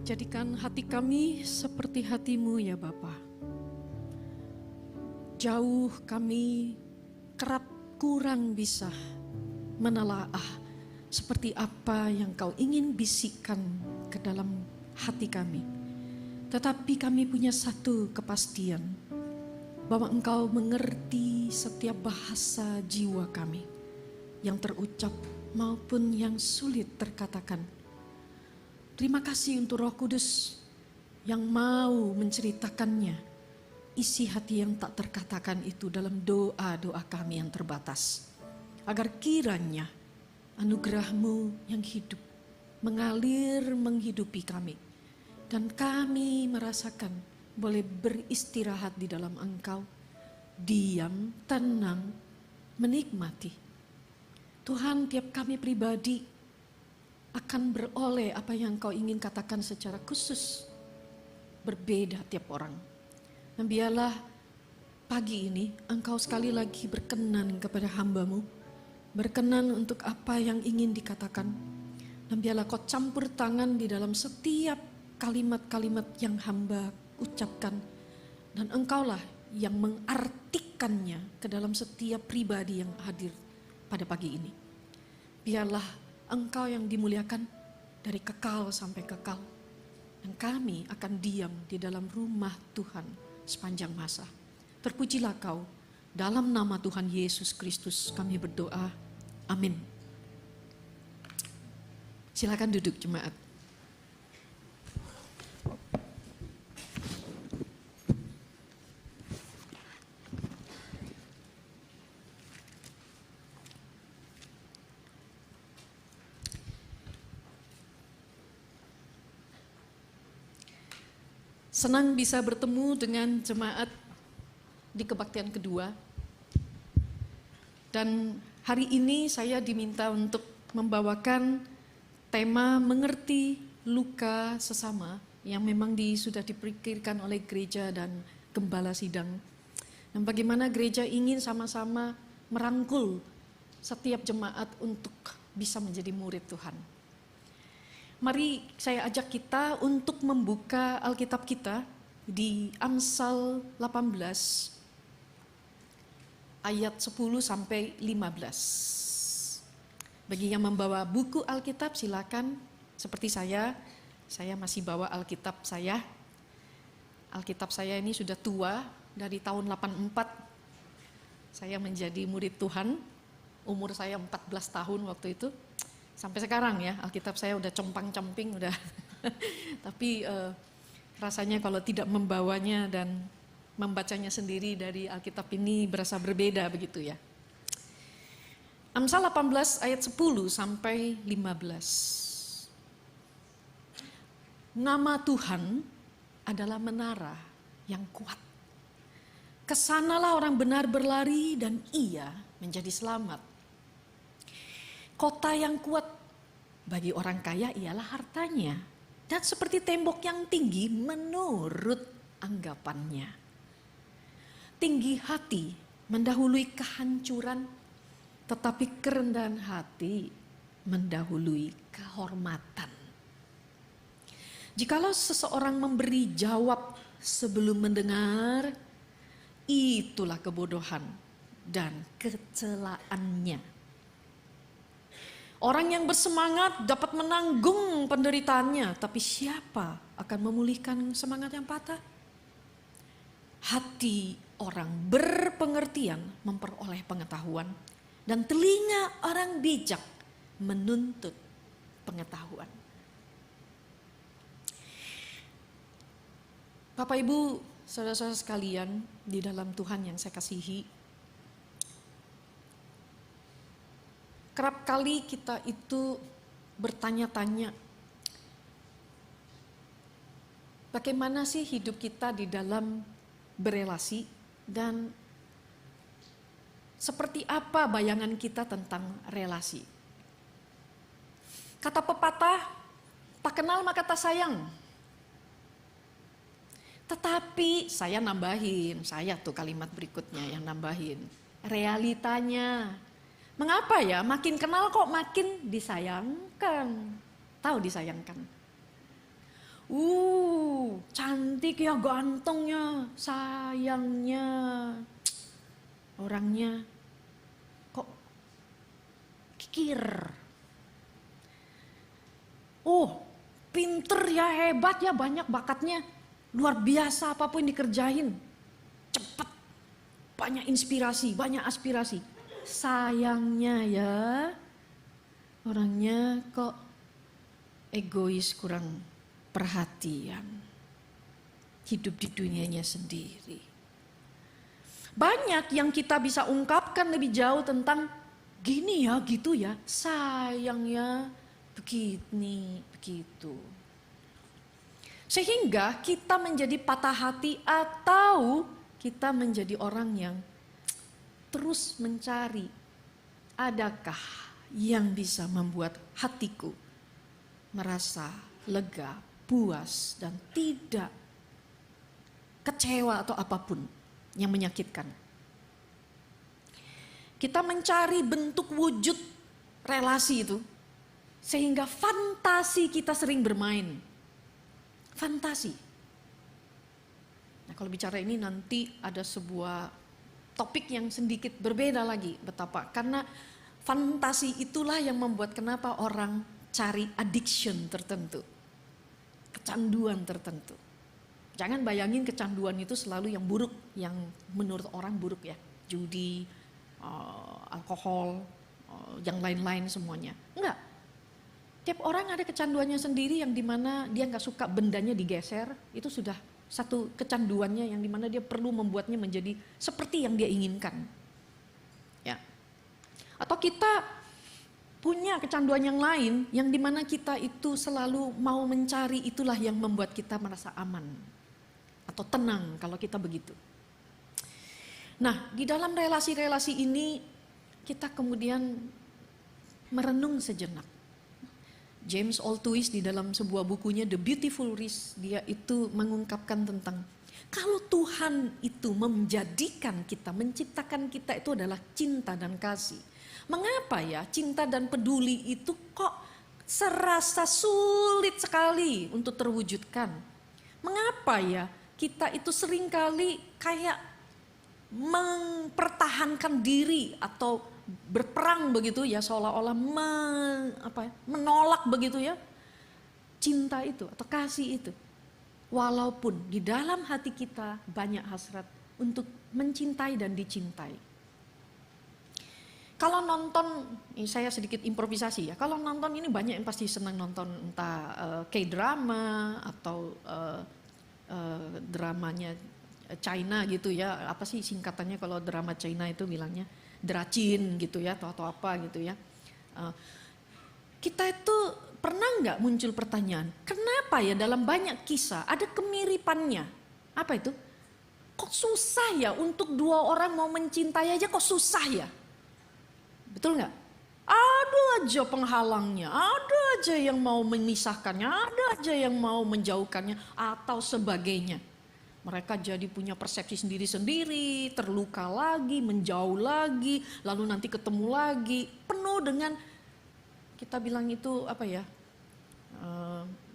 Jadikan hati kami seperti hati-Mu ya Bapa. Jauh kami kerap kurang bisa menelaah seperti apa yang Kau ingin bisikkan ke dalam hati kami. Tetapi kami punya satu kepastian, bahwa Engkau mengerti setiap bahasa jiwa kami, yang terucap maupun yang sulit terkatakan. Terima kasih untuk Roh Kudus yang mau menceritakannya, isi hati yang tak terkatakan itu dalam doa-doa kami yang terbatas. Agar kiranya anugerah-Mu yang hidup mengalir menghidupi kami. Dan kami merasakan boleh beristirahat di dalam Engkau, diam, tenang, menikmati. Tuhan, tiap kami pribadi akan beroleh apa yang Kau ingin katakan secara khusus, berbeda tiap orang. Dan biarlah pagi ini Engkau sekali lagi berkenan kepada hamba-Mu, berkenan untuk apa yang ingin dikatakan. Dan biarlah Kau campur tangan di dalam setiap kalimat-kalimat yang hamba ucapkan. Dan Engkaulah yang mengartikannya ke dalam setiap pribadi yang hadir pada pagi ini. Biarlah Engkau yang dimuliakan dari kekal sampai kekal. Dan kami akan diam di dalam rumah Tuhan sepanjang masa. Terpujilah Kau. Dalam nama Tuhan Yesus Kristus kami berdoa. Amin. Silakan duduk jemaat. Senang bisa bertemu dengan jemaat di kebaktian kedua. Dan hari ini saya diminta untuk membawakan tema mengerti luka sesama yang memang sudah dipikirkan oleh gereja dan gembala sidang. Dan bagaimana gereja ingin sama-sama merangkul setiap jemaat untuk bisa menjadi murid Tuhan. Mari saya ajak kita untuk membuka Alkitab kita di Amsal 18 ayat 10 sampai 15. Bagi yang membawa buku Alkitab silakan, seperti saya masih bawa Alkitab saya. Alkitab saya ini sudah tua, dari tahun 84. Saya menjadi murid Tuhan, umur saya 14 tahun waktu itu. Sampai sekarang ya, Alkitab saya udah compang-camping, udah. Tapi rasanya kalau tidak membawanya dan membacanya sendiri dari Alkitab ini berasa berbeda begitu ya. Amsal 18 ayat 10 sampai 15. Nama Tuhan adalah menara yang kuat. Kesanalah orang benar berlari dan ia menjadi selamat. Kota yang kuat bagi orang kaya ialah hartanya, dan seperti tembok yang tinggi menurut anggapannya. Tinggi hati mendahului kehancuran, tetapi kerendahan hati mendahului kehormatan. Jikalau seseorang memberi jawab sebelum mendengar, itulah kebodohan dan kecelaannya. Orang yang bersemangat dapat menanggung penderitaannya, tapi siapa akan memulihkan semangat yang patah? Hati orang berpengertian memperoleh pengetahuan, dan telinga orang bijak menuntut pengetahuan. Bapak Ibu, saudara-saudara sekalian di dalam Tuhan yang saya kasihi, kerap kali kita itu bertanya-tanya, bagaimana sih hidup kita di dalam berelasi dan seperti apa bayangan kita tentang relasi. Kata pepatah, tak kenal maka tak sayang. Tetapi saya nambahin, saya tuh kalimat berikutnya yang nambahin, realitanya. Mengapa ya? Makin kenal kok makin disayangkan. Tahu disayangkan. Cantik ya, gantengnya, sayangnya orangnya kok kikir. Pinter ya, hebat ya, banyak bakatnya, luar biasa apapun dikerjain, cepat, banyak inspirasi, banyak aspirasi. Sayangnya ya, orangnya kok egois, kurang perhatian, hidup di dunianya sendiri. Banyak yang kita bisa ungkapkan lebih jauh tentang gini ya, gitu ya, sayangnya begini, begitu. Sehingga kita menjadi patah hati atau kita menjadi orang yang terus mencari adakah yang bisa membuat hatiku merasa lega, puas, dan tidak kecewa atau apapun yang menyakitkan. Kita mencari bentuk wujud relasi itu sehingga fantasi kita sering bermain. Fantasi. Nah, kalau bicara ini nanti ada sebuah topik yang sedikit berbeda lagi, betapa karena fantasi itulah yang membuat kenapa orang cari addiction tertentu. Kecanduan tertentu. Jangan bayangin kecanduan itu selalu yang buruk, yang menurut orang buruk ya. Judi, alkohol, yang lain-lain semuanya. Enggak. Tiap orang ada kecanduannya sendiri yang dimana dia nggak suka bendanya digeser. Itu sudah satu kecanduannya yang dimana dia perlu membuatnya menjadi seperti yang dia inginkan. Ya. Atau kita punya kecanduan yang lain yang dimana kita itu selalu mau mencari, itulah yang membuat kita merasa aman atau tenang kalau kita begitu. Nah, di dalam relasi-relasi ini kita kemudian merenung sejenak. James Altuis di dalam sebuah bukunya The Beautiful Risk, dia itu mengungkapkan tentang kalau Tuhan itu menjadikan kita, menciptakan kita itu adalah cinta dan kasih. Mengapa ya cinta dan peduli itu kok serasa sulit sekali untuk terwujudkan? Mengapa ya kita itu seringkali kayak mempertahankan diri atau berperang begitu ya, seolah-olah menolak begitu ya cinta itu atau kasih itu. Walaupun di dalam hati kita banyak hasrat untuk mencintai dan dicintai. Kalau nonton, ini saya sedikit improvisasi ya. Kalau nonton ini banyak yang pasti senang nonton entah K-drama atau dramanya China gitu ya. Apa sih singkatannya kalau drama China itu bilangnya Dracin gitu ya atau apa gitu ya. Kita itu pernah nggak muncul pertanyaan, kenapa ya dalam banyak kisah ada kemiripannya? Apa itu? Kok susah ya untuk dua orang mau mencintai aja kok susah ya? Betul nggak? Ada aja penghalangnya, ada aja yang mau memisahkannya, ada aja yang mau menjauhkannya atau sebagainya. Mereka jadi punya persepsi sendiri-sendiri, terluka lagi, menjauh lagi, lalu nanti ketemu lagi, penuh dengan kita bilang itu apa ya,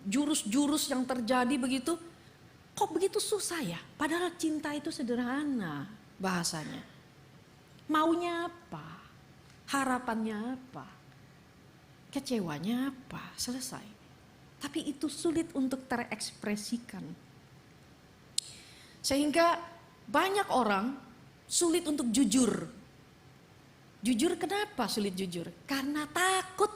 jurus-jurus yang terjadi begitu. Kok begitu susah ya? Padahal cinta itu sederhana bahasanya. Maunya apa? Harapannya apa? Kecewanya apa? Selesai. Tapi itu sulit untuk terekspresikan. Sehingga banyak orang sulit untuk jujur. Jujur kenapa sulit jujur? Karena takut.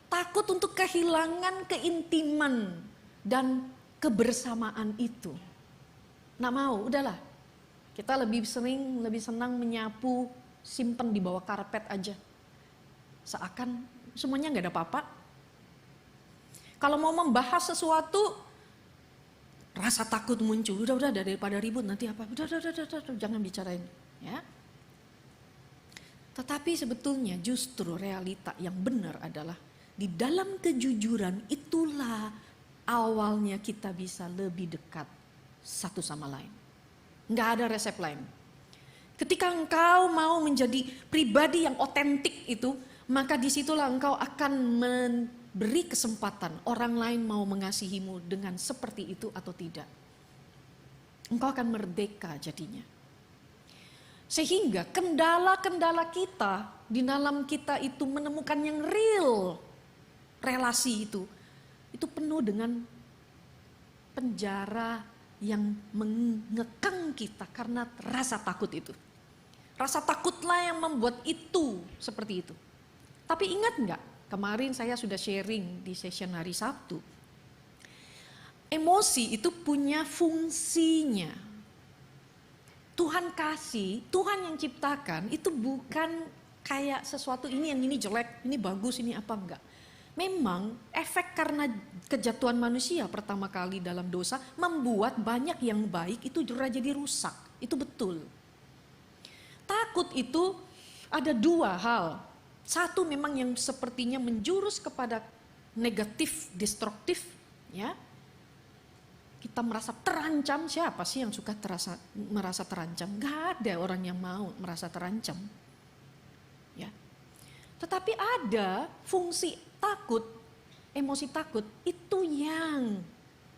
Takut untuk kehilangan keintiman dan kebersamaan itu. Nggak mau, udahlah. Kita lebih senang menyapu, simpen di bawah karpet aja. Seakan semuanya nggak ada apa-apa. Kalau mau membahas sesuatu, rasa takut muncul. Udah daripada ribut nanti apa? Udah, jangan bicarain. Ya. Tetapi sebetulnya justru realita yang benar adalah di dalam kejujuran itulah awalnya kita bisa lebih dekat satu sama lain. Nggak ada resep lain. Ketika engkau mau menjadi pribadi yang otentik itu, maka disitulah engkau akan beri kesempatan orang lain mau mengasihimu dengan seperti itu atau tidak. Engkau akan merdeka jadinya. Sehingga kendala-kendala kita di dalam kita itu menemukan yang real relasi itu penuh dengan penjara yang mengekang kita karena rasa takut itu. Rasa takutlah yang membuat itu seperti itu. Tapi ingat enggak, kemarin saya sudah sharing di session hari Sabtu. Emosi itu punya fungsinya. Tuhan kasih, Tuhan yang ciptakan itu bukan kayak sesuatu ini yang ini jelek, ini bagus, ini apa enggak. Memang efek karena kejatuhan manusia pertama kali dalam dosa membuat banyak yang baik itu jadi rusak. Itu betul. Takut itu ada dua hal. Satu memang yang sepertinya menjurus kepada negatif, destruktif, ya. Kita merasa terancam, siapa sih yang suka merasa terancam? Gak ada orang yang mau merasa terancam. Ya. Tetapi ada fungsi takut, emosi takut itu yang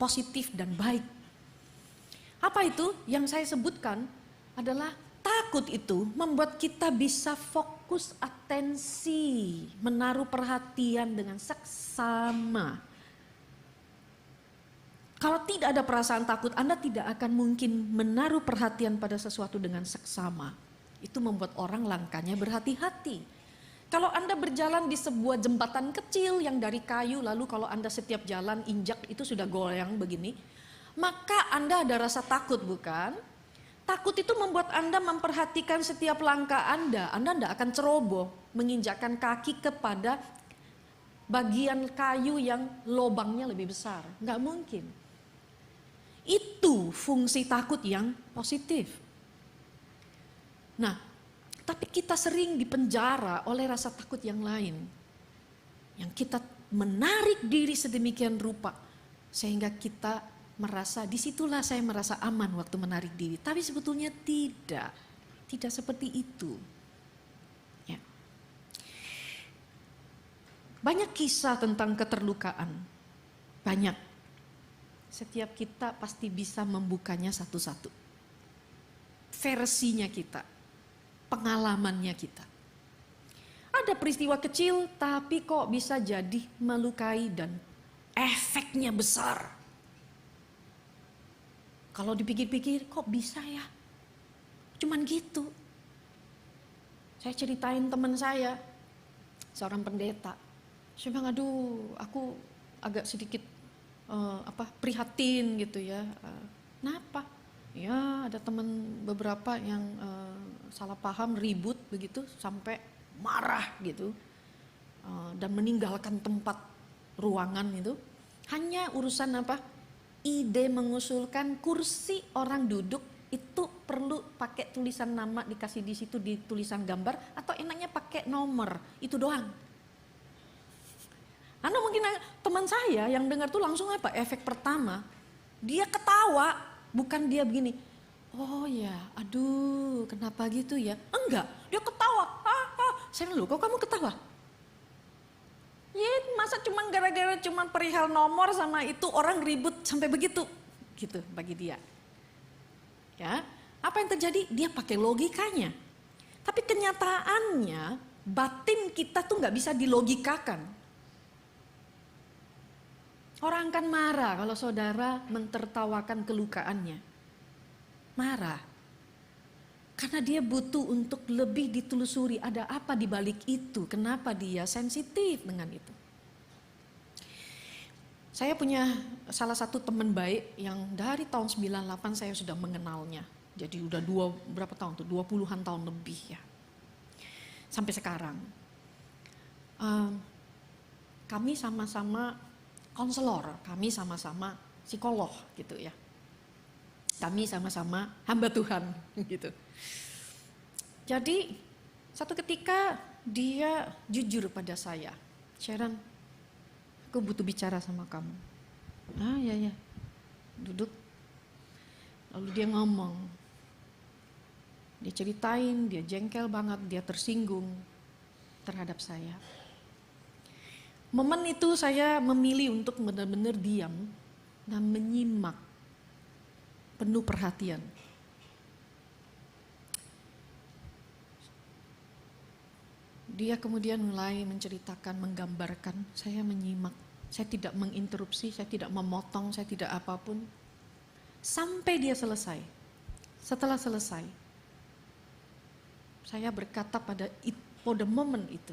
positif dan baik. Apa itu? Yang saya sebutkan adalah takut itu membuat kita bisa fokus atensi, menaruh perhatian dengan seksama. Kalau tidak ada perasaan takut, Anda tidak akan mungkin menaruh perhatian pada sesuatu dengan seksama. Itu membuat orang langkahnya berhati-hati. Kalau Anda berjalan di sebuah jembatan kecil yang dari kayu, lalu kalau Anda setiap jalan injak itu sudah goyang begini, maka Anda ada rasa takut, bukan? Takut itu membuat Anda memperhatikan setiap langkah Anda. Anda tidak akan ceroboh menginjakkan kaki kepada bagian kayu yang lubangnya lebih besar. Nggak mungkin. Itu fungsi takut yang positif. Nah, tapi kita sering dipenjara oleh rasa takut yang lain. Yang kita menarik diri sedemikian rupa sehingga kita merasa disitulah saya merasa aman waktu menarik diri. Tapi sebetulnya tidak seperti itu. Ya. Banyak kisah tentang keterlukaan, banyak. Setiap kita pasti bisa membukanya satu-satu. Versinya kita, pengalamannya kita. Ada peristiwa kecil tapi kok bisa jadi melukai dan efeknya besar. Kalau dipikir-pikir kok bisa ya? Cuman gitu. Saya ceritain teman saya, seorang pendeta. Saya bilang, aduh aku agak sedikit prihatin gitu ya. Kenapa? Ya ada teman beberapa yang salah paham, ribut begitu sampai marah gitu. Dan meninggalkan tempat ruangan itu. Hanya urusan ide mengusulkan kursi orang duduk itu perlu pakai tulisan nama dikasih di situ di tulisan gambar atau enaknya pakai nomor, itu doang. Anda mungkin teman saya yang dengar tuh langsung efek pertama dia ketawa, bukan dia begini, oh ya aduh kenapa gitu ya, enggak, dia ketawa. Saya bilang, loh kok kamu ketawa? Ya masa cuma gara-gara perihal nomor sama itu orang ribut sampai begitu gitu bagi dia. Ya, apa yang terjadi? Dia pakai logikanya. Tapi kenyataannya batin kita tuh nggak bisa dilogikakan. Orang akan marah kalau saudara mentertawakan kelukaannya. Marah. Karena dia butuh untuk lebih ditelusuri ada apa di balik itu, kenapa dia sensitif dengan itu. Saya punya salah satu teman baik yang dari tahun 98 saya sudah mengenalnya. Jadi udah berapa tahun tuh, 20-an tahun lebih ya. Sampai sekarang. Kami sama-sama konselor, kami sama-sama psikolog gitu ya. Kami sama-sama hamba Tuhan gitu. Jadi satu ketika dia jujur pada saya, Sharon, aku butuh bicara sama kamu. Ya, duduk. Lalu dia ngomong, dia ceritain, dia jengkel banget, dia tersinggung terhadap saya. Momen itu saya memilih untuk benar-benar diam dan menyimak penuh perhatian. Dia kemudian mulai menceritakan, menggambarkan, saya menyimak. Saya tidak menginterupsi, saya tidak memotong, saya tidak apapun. Sampai dia selesai. Setelah selesai, saya berkata pada momen itu,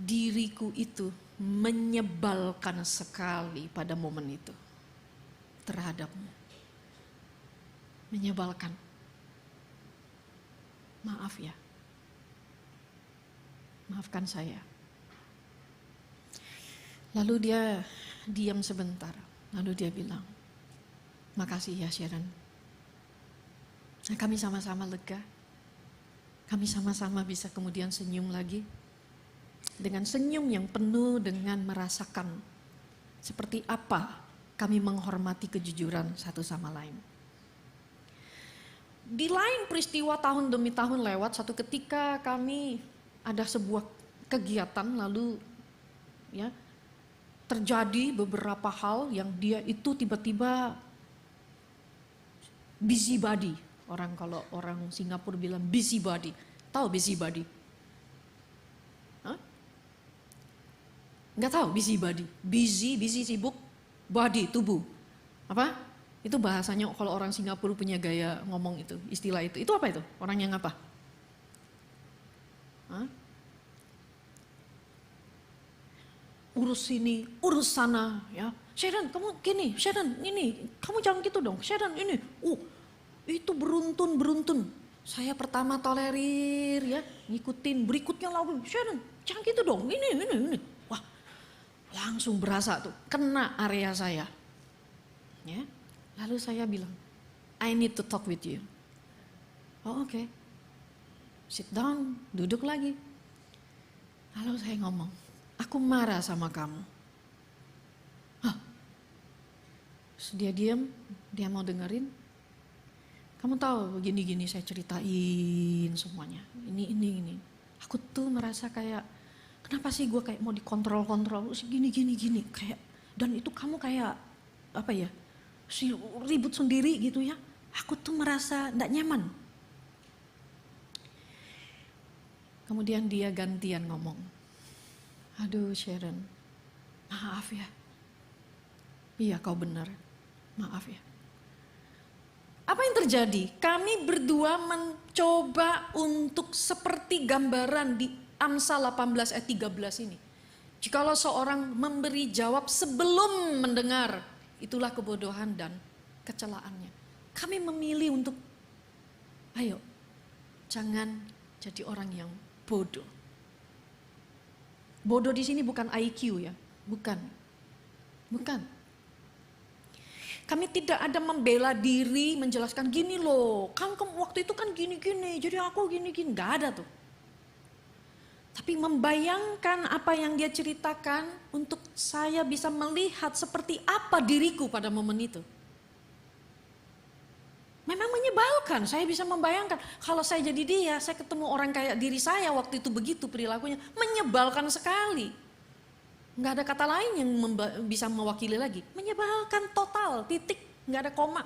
diriku itu menyebalkan sekali pada momen itu terhadapmu. Menyebalkan. Maaf ya. Maafkan saya. Lalu dia diam sebentar. Lalu dia bilang, makasih ya Sharon. Nah, kami sama-sama lega. Kami sama-sama bisa kemudian senyum lagi. Dengan senyum yang penuh dengan merasakan seperti apa kami menghormati kejujuran satu sama lain. Di lain peristiwa tahun demi tahun lewat, satu ketika kami ada sebuah kegiatan lalu ya terjadi beberapa hal yang dia itu tiba-tiba busybody. Kalau orang Singapura bilang busybody. Tahu busybody? Nggak tahu busybody. Busy sibuk, body tubuh. Apa? Itu bahasanya kalau orang Singapura punya gaya ngomong itu, istilah itu. Itu apa itu? Orang yang apa? Urus sini, urus sana, ya. Sharon, kamu gini, Sharon, ini, kamu jangan gitu dong. Sharon, ini, itu beruntun. Saya pertama tolerir, ya, ngikutin, berikutnya lalu, Sharon, jangan gitu dong. Ini. Wah, langsung berasa tuh, kena area saya. Ya, lalu saya bilang, I need to talk with you. Oh, oke. Sit down, duduk lagi. Lalu saya ngomong, aku marah sama kamu. Terus dia diam, dia mau dengerin. Kamu tahu gini-gini saya ceritain semuanya. Ini. Aku tuh merasa kayak, kenapa sih gue kayak mau dikontrol-kontrol, gini. Kayak, dan itu kamu kayak, apa ya, ribut sendiri gitu ya. Aku tuh merasa gak nyaman. Kemudian dia gantian ngomong. Aduh Sharon, maaf ya. Iya kau benar, maaf ya. Apa yang terjadi? Kami berdua mencoba untuk seperti gambaran di Amsal 18 ayat 13 ini. Jikalau seorang memberi jawab sebelum mendengar, itulah kebodohan dan kecelaannya. Kami memilih untuk, ayo jangan jadi orang yang bodoh. Bodoh di sini bukan IQ ya, bukan. Kami tidak ada membela diri, menjelaskan gini loh, kamu waktu itu kan gini, jadi aku gini, gak ada tuh. Tapi membayangkan apa yang dia ceritakan untuk saya bisa melihat seperti apa diriku pada momen itu. Memang menyebalkan, saya bisa membayangkan kalau saya jadi dia, saya ketemu orang kayak diri saya waktu itu begitu perilakunya, menyebalkan sekali. Nggak ada kata lain yang bisa mewakili lagi, menyebalkan total, titik, nggak ada koma.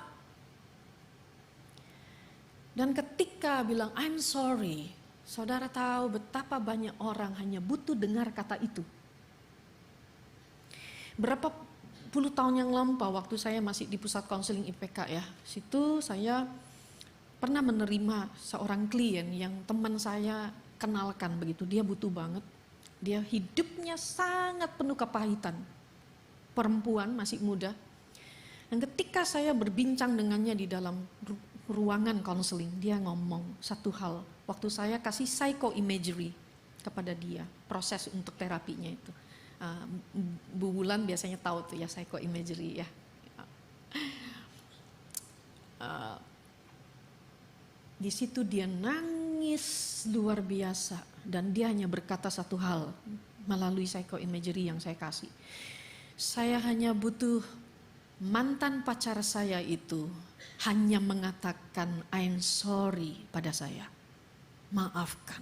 Dan ketika bilang I'm sorry, saudara tahu betapa banyak orang hanya butuh dengar kata itu. Berapa puluh tahun yang lampau waktu saya masih di pusat konseling IPK ya, situ saya pernah menerima seorang klien yang teman saya kenalkan begitu, dia butuh banget, dia hidupnya sangat penuh kepahitan, perempuan masih muda. Dan ketika saya berbincang dengannya di dalam ruangan konseling, dia ngomong satu hal, waktu saya kasih psychoimagery kepada dia, proses untuk terapinya itu. Bu Wulan biasanya tahu tuh ya psychoimagery ya. Di situ dia nangis luar biasa dan dia hanya berkata satu hal melalui psychoimagery yang saya kasih. Saya hanya butuh mantan pacar saya itu hanya mengatakan I'm sorry pada saya. maafkan.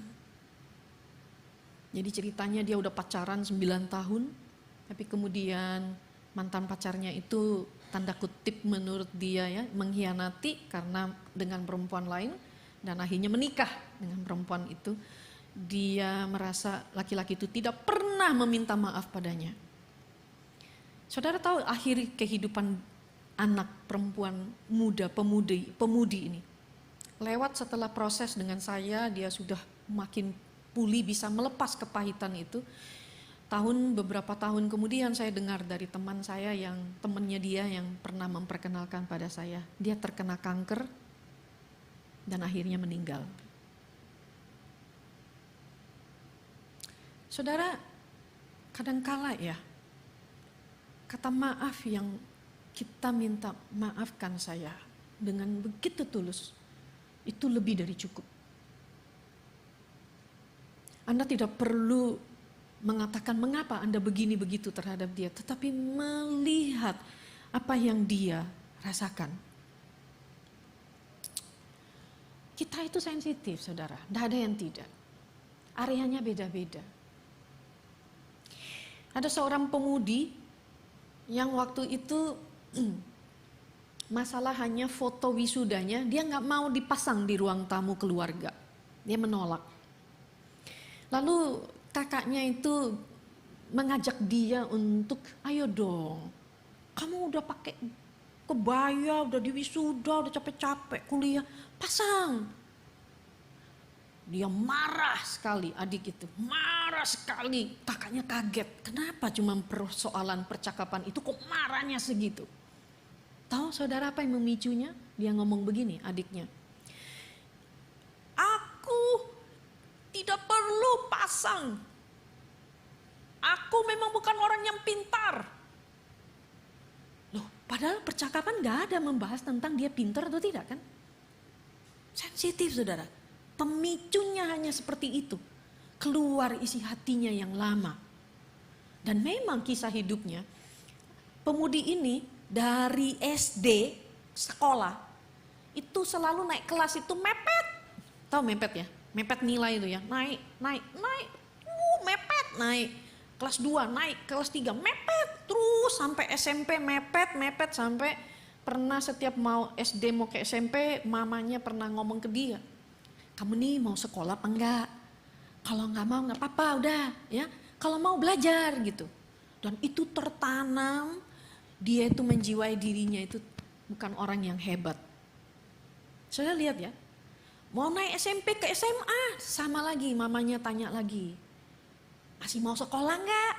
Jadi ceritanya dia udah pacaran 9 tahun, tapi kemudian mantan pacarnya itu tanda kutip menurut dia ya mengkhianati karena dengan perempuan lain, dan akhirnya menikah dengan perempuan itu. Dia merasa laki-laki itu tidak pernah meminta maaf padanya. Saudara tahu akhir kehidupan anak perempuan muda, pemudi ini. Lewat setelah proses dengan saya, dia sudah makin pulih, bisa melepas kepahitan itu. Beberapa tahun kemudian saya dengar dari teman saya yang temannya dia yang pernah memperkenalkan pada saya, dia terkena kanker dan akhirnya meninggal. Saudara, kadangkala ya, kata maaf yang kita minta maafkan saya dengan begitu tulus, itu lebih dari cukup. Anda tidak perlu mengatakan mengapa Anda begini begitu terhadap dia, tetapi melihat apa yang dia rasakan. Kita itu sensitif, saudara, tidak ada yang tidak. Areanya beda-beda. Ada seorang pemudi yang waktu itu masalah hanya foto wisudanya, dia nggak mau dipasang di ruang tamu keluarga. Dia menolak. Lalu kakaknya itu mengajak dia untuk, ayo dong, kamu udah pakai kebaya, udah di wisuda, udah capek-capek kuliah, pasang. Dia marah sekali, adik itu marah sekali. Kakaknya kaget, kenapa cuma persoalan percakapan itu kok marahnya segitu. Tahu saudara apa yang memicunya? Dia ngomong begini, adiknya, aku tidak perlu pasang, aku memang bukan orang yang pintar. Loh, padahal percakapan gak ada membahas tentang dia pintar atau tidak kan. Sensitif saudara. Pemicunya hanya seperti itu. Keluar isi hatinya yang lama. Dan memang kisah hidupnya, pemudi ini dari SD sekolah itu selalu naik kelas itu mepet. Tahu mepet ya? Mepet nilai itu ya. Naik. Mepet naik. Kelas 2 naik, kelas 3 mepet. Terus sampai SMP mepet sampai pernah setiap mau SD mau ke SMP, mamanya pernah ngomong ke dia, kamu nih mau sekolah apa enggak? Kalau enggak mau enggak apa-apa udah ya. Kalau mau belajar gitu. Dan itu tertanam, dia itu menjiwai dirinya itu bukan orang yang hebat. Saya lihat ya, mau naik SMP ke SMA, sama lagi mamanya tanya lagi, masih mau sekolah enggak?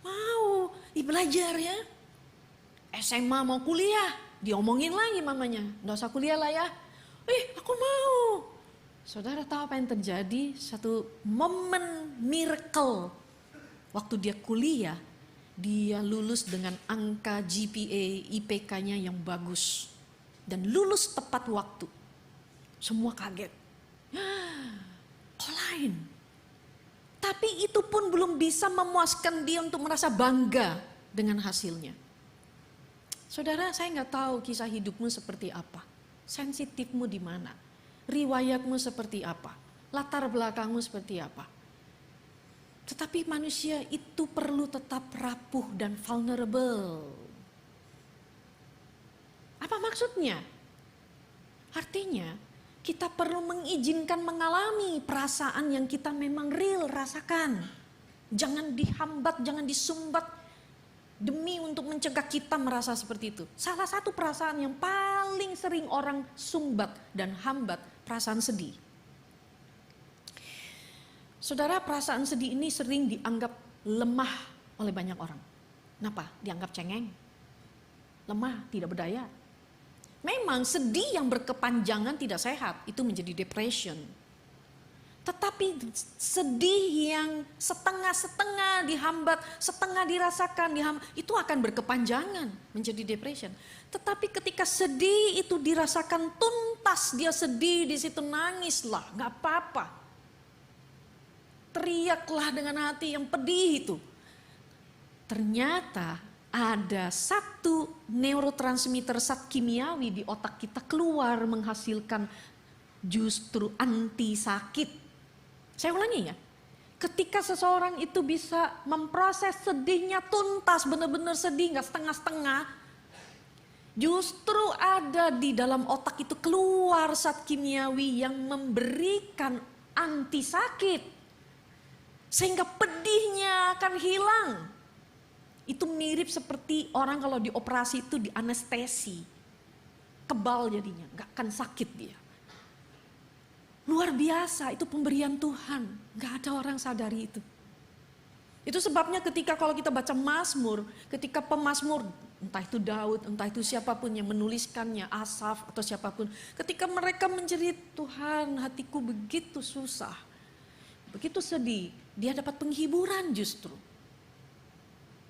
Mau, belajar ya. SMA mau kuliah, diomongin lagi mamanya, enggak usah kuliah lah ya. Aku mau. Saudara tahu apa yang terjadi? Satu momen miracle. Waktu dia kuliah, dia lulus dengan angka GPA, IPK-nya yang bagus. Dan lulus tepat waktu. Semua kaget. Kok lain? Tapi itu pun belum bisa memuaskan dia untuk merasa bangga dengan hasilnya. Saudara, saya nggak tahu kisah hidupmu seperti apa. Sensitifmu di mana? Riwayatmu seperti apa, latar belakangmu seperti apa. Tetapi manusia itu perlu tetap rapuh dan vulnerable. Apa maksudnya? Artinya kita perlu mengizinkan mengalami perasaan yang kita memang real rasakan. Jangan dihambat, jangan disumbat demi untuk mencegah kita merasa seperti itu. Salah satu perasaan yang paling sering orang sumbat dan hambat, perasaan sedih. Saudara, perasaan sedih ini sering dianggap lemah oleh banyak orang. Kenapa? Dianggap cengeng, lemah, tidak berdaya. Memang sedih yang berkepanjangan tidak sehat, itu menjadi depression. Tetapi sedih yang setengah-setengah dihambat, setengah dirasakan, itu akan berkepanjangan menjadi depression. Tetapi ketika sedih itu dirasakan tuntas, dia sedih, di situ nangislah, nggak apa-apa. Teriaklah dengan hati yang pedih itu. Ternyata ada satu neurotransmitter zat kimiawi di otak kita keluar menghasilkan justru anti sakit. Saya ulangi ya. Ketika seseorang itu bisa memproses sedihnya tuntas, benar-benar sedih, nggak setengah-setengah, justru ada di dalam otak itu keluar zat kimiawi yang memberikan anti sakit. Sehingga pedihnya akan hilang. Itu mirip seperti orang kalau dioperasi itu di anestesi. Kebal jadinya, nggak akan sakit dia. Luar biasa, itu pemberian Tuhan. Gak ada orang sadari itu. Itu sebabnya ketika kalau kita baca Mazmur, ketika pemazmur, entah itu Daud, entah itu siapapun yang menuliskannya, Asaf atau siapapun. Ketika mereka menjerit, Tuhan hatiku begitu susah, begitu sedih, dia dapat penghiburan justru.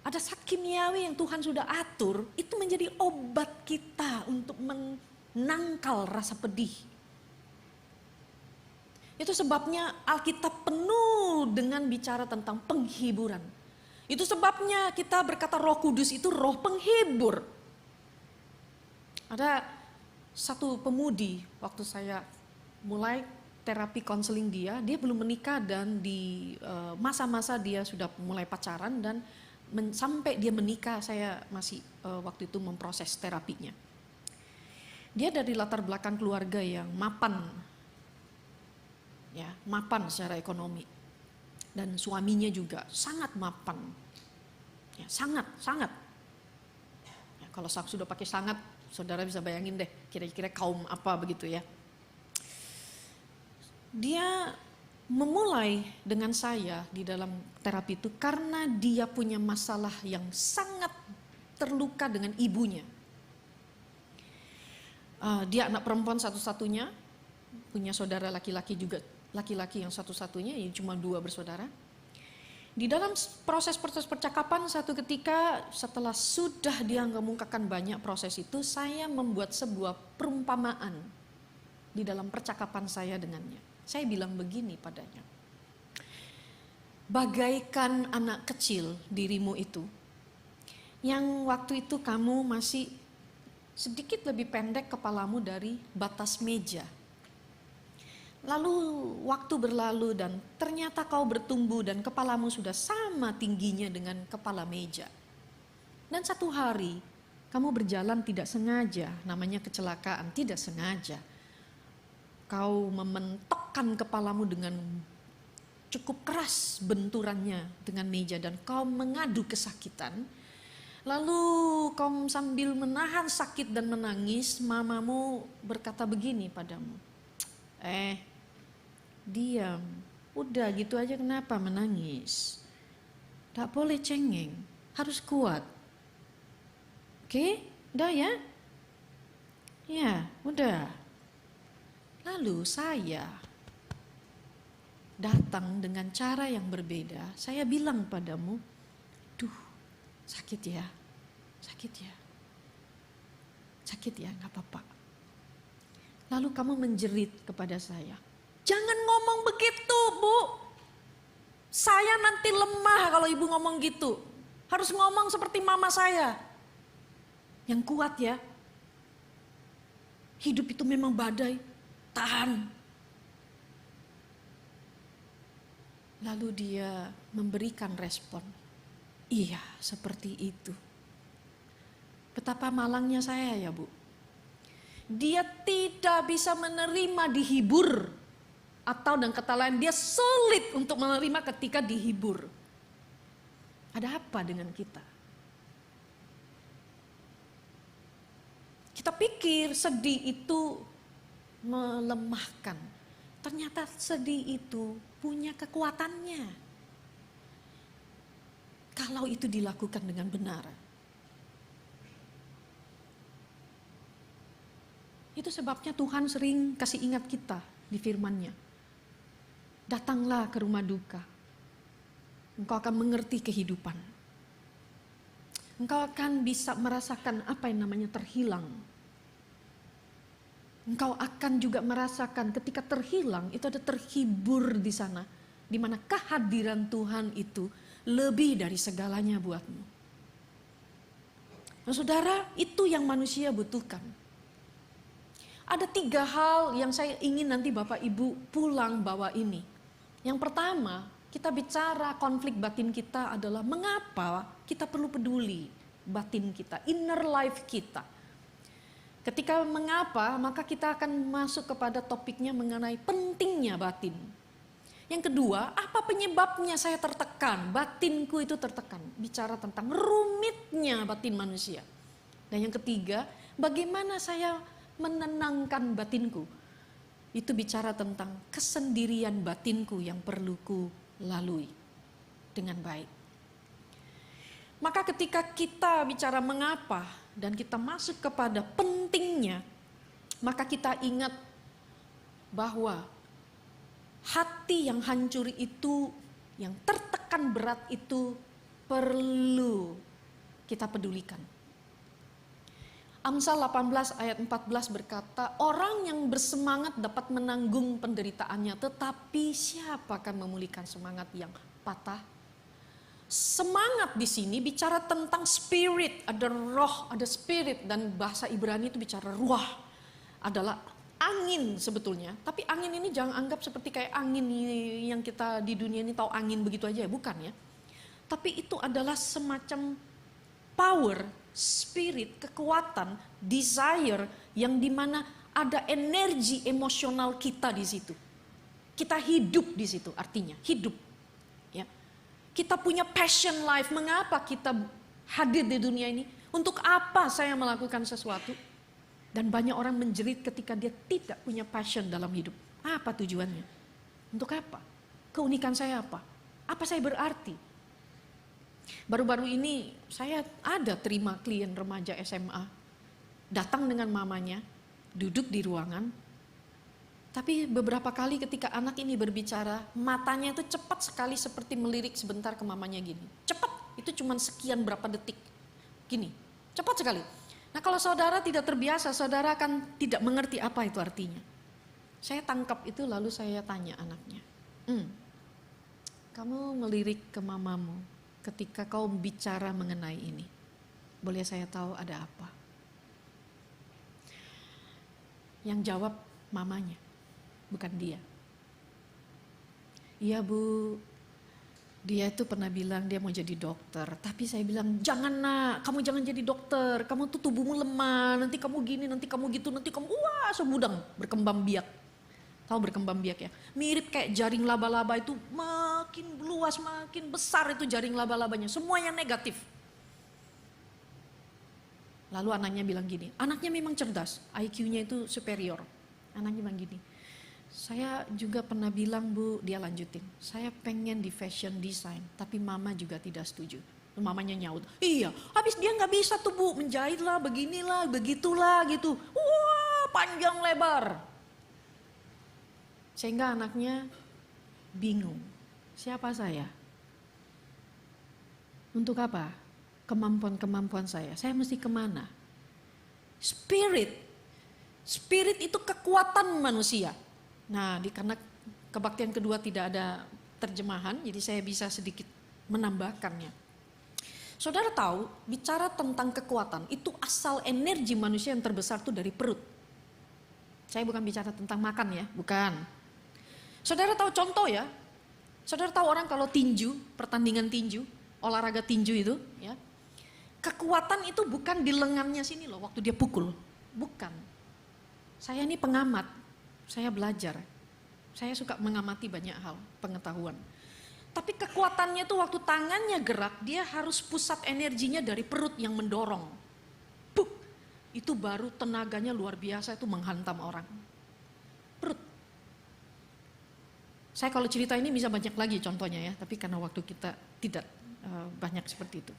Ada zat kimiawi yang Tuhan sudah atur, itu menjadi obat kita untuk menangkal rasa pedih. Itu sebabnya Alkitab penuh dengan bicara tentang penghiburan. Itu sebabnya kita berkata Roh Kudus itu roh penghibur. Ada satu pemudi waktu saya mulai terapi konseling dia belum menikah dan di masa-masa dia sudah mulai pacaran dan sampai dia menikah saya masih waktu itu memproses terapinya. Dia dari latar belakang keluarga yang mapan. Ya, mapan secara ekonomi dan suaminya juga sangat mapan, ya, sangat. Ya, kalau sudah pakai sangat, saudara bisa bayangin deh kira-kira kaum apa begitu ya. Dia memulai dengan saya di dalam terapi itu karena dia punya masalah yang sangat terluka dengan ibunya. Dia anak perempuan satu-satunya, punya saudara laki-laki juga. Laki-laki yang satu-satunya, ya cuma 2 bersaudara. Di dalam proses percakapan satu ketika setelah sudah dia mengemukakan banyak proses itu, saya membuat sebuah perumpamaan di dalam percakapan saya dengannya. Saya bilang begini padanya. Bagaikan anak kecil dirimu itu, yang waktu itu kamu masih sedikit lebih pendek kepalamu dari batas meja. Lalu waktu berlalu dan ternyata kau bertumbuh dan kepalamu sudah sama tingginya dengan kepala meja. Dan satu hari kamu berjalan tidak sengaja, namanya kecelakaan, tidak sengaja. Kau mementokkan kepalamu dengan cukup keras benturannya dengan meja dan kau mengadu kesakitan. Lalu kau sambil menahan sakit dan menangis, mamamu berkata begini padamu. Diam, udah gitu aja kenapa menangis? Tak boleh cengeng, harus kuat. Oke, udah ya? Ya, udah. Lalu saya datang dengan cara yang berbeda. Saya bilang padamu, sakit ya, gak apa-apa. Lalu kamu menjerit kepada saya. Jangan ngomong begitu, Bu. Saya nanti lemah kalau ibu ngomong gitu. Harus ngomong seperti mama saya. Yang kuat ya. Hidup itu memang badai. Tahan. Lalu dia memberikan respon. Iya, seperti itu. Betapa malangnya saya ya, Bu. Dia tidak bisa menerima dihibur. Atau dengan kata lain dia sulit untuk menerima ketika dihibur. Ada apa dengan kita? Kita pikir sedih itu melemahkan. Ternyata sedih itu punya kekuatannya. Kalau itu dilakukan dengan benar. Itu sebabnya Tuhan sering kasih ingat kita di firman-Nya. Datanglah ke rumah duka. Engkau akan mengerti kehidupan. Engkau akan bisa merasakan apa yang namanya terhilang. Engkau akan juga merasakan ketika terhilang itu ada terhibur di sana. Di mana kehadiran Tuhan itu lebih dari segalanya buatmu. Nah, saudara, itu yang manusia butuhkan. Ada 3 hal yang saya ingin nanti Bapak Ibu pulang bawa ini. Yang pertama, kita bicara konflik batin kita adalah mengapa kita perlu peduli batin kita, inner life kita. Ketika mengapa, maka kita akan masuk kepada topiknya mengenai pentingnya batin. Yang kedua, apa penyebabnya saya tertekan, batinku itu tertekan. Bicara tentang rumitnya batin manusia. Dan yang ketiga, bagaimana saya menenangkan batinku. Itu bicara tentang kesendirian batinku yang perlu ku lalui dengan baik. Maka ketika kita bicara mengapa dan kita masuk kepada pentingnya, maka kita ingat bahwa hati yang hancur itu, yang tertekan berat itu perlu kita pedulikan. Amsal 18 ayat 14 berkata, orang yang bersemangat dapat menanggung penderitaannya, tetapi siapa akan memulihkan semangat yang patah? Semangat di sini bicara tentang spirit, ada roh, ada spirit, dan bahasa Ibrani itu bicara ruah, adalah angin sebetulnya. Tapi angin ini jangan anggap seperti kayak angin yang kita di dunia ini tahu angin begitu aja, bukan ya. Tapi itu adalah semacam power, spirit, kekuatan, desire yang dimana ada energi emosional kita di situ. Kita hidup di situ, artinya hidup. Ya. Kita punya passion life. Mengapa kita hadir di dunia ini? Untuk apa saya melakukan sesuatu? Dan banyak orang menjerit ketika dia tidak punya passion dalam hidup. Apa tujuannya? Untuk apa? Keunikan saya apa? Apa saya berarti? Baru-baru ini saya ada terima klien remaja SMA. Datang dengan mamanya, duduk di ruangan. Tapi beberapa kali ketika anak ini berbicara, matanya itu cepat sekali seperti melirik sebentar ke mamanya gini. Cepat, itu cuma sekian berapa detik. Gini, cepat sekali. Nah kalau saudara tidak terbiasa, saudara akan tidak mengerti apa itu artinya. Saya tangkap itu lalu saya tanya anaknya. Kamu melirik ke mamamu ketika kau bicara mengenai ini. Boleh saya tahu ada apa? Yang jawab mamanya, bukan dia. Iya bu, dia itu pernah bilang dia mau jadi dokter. Tapi saya bilang, jangan nak, kamu jangan jadi dokter. Kamu tuh tubuhmu lemah, nanti kamu gini, nanti kamu gitu, nanti kamu wah segudang berkembang biak. Tahu berkembang biak ya? Mirip kayak jaring laba-laba itu makin luas, makin besar itu jaring laba-labanya. Semuanya negatif. Lalu anaknya bilang gini, anaknya memang cerdas, IQ-nya itu superior. Anaknya bilang gini, saya juga pernah bilang bu, dia lanjutin, saya pengen di fashion design, tapi mama juga tidak setuju. Mamanya nyaut, iya habis dia gak bisa tuh bu, menjahit lah, beginilah, begitulah gitu. Wah panjang lebar. Sehingga anaknya bingung, siapa saya? Untuk apa? Kemampuan-kemampuan saya mesti kemana? Spirit itu kekuatan manusia. Nah, karena kebaktian kedua tidak ada terjemahan, jadi saya bisa sedikit menambahkannya. Saudara tahu, bicara tentang kekuatan, itu asal energi manusia yang terbesar itu dari perut. Saya bukan bicara tentang makan ya, bukan. Saudara tahu contoh ya, saudara tahu orang kalau tinju, pertandingan tinju, olahraga tinju itu, ya, kekuatan itu bukan di lengannya sini loh waktu dia pukul, bukan. Saya ini pengamat, saya belajar, saya suka mengamati banyak hal, pengetahuan. Tapi kekuatannya itu waktu tangannya gerak, dia harus pusat energinya dari perut yang mendorong. Buk, itu baru tenaganya luar biasa, itu menghantam orang. Perut. Saya kalau cerita ini bisa banyak lagi contohnya ya, tapi karena waktu kita tidak banyak seperti itu.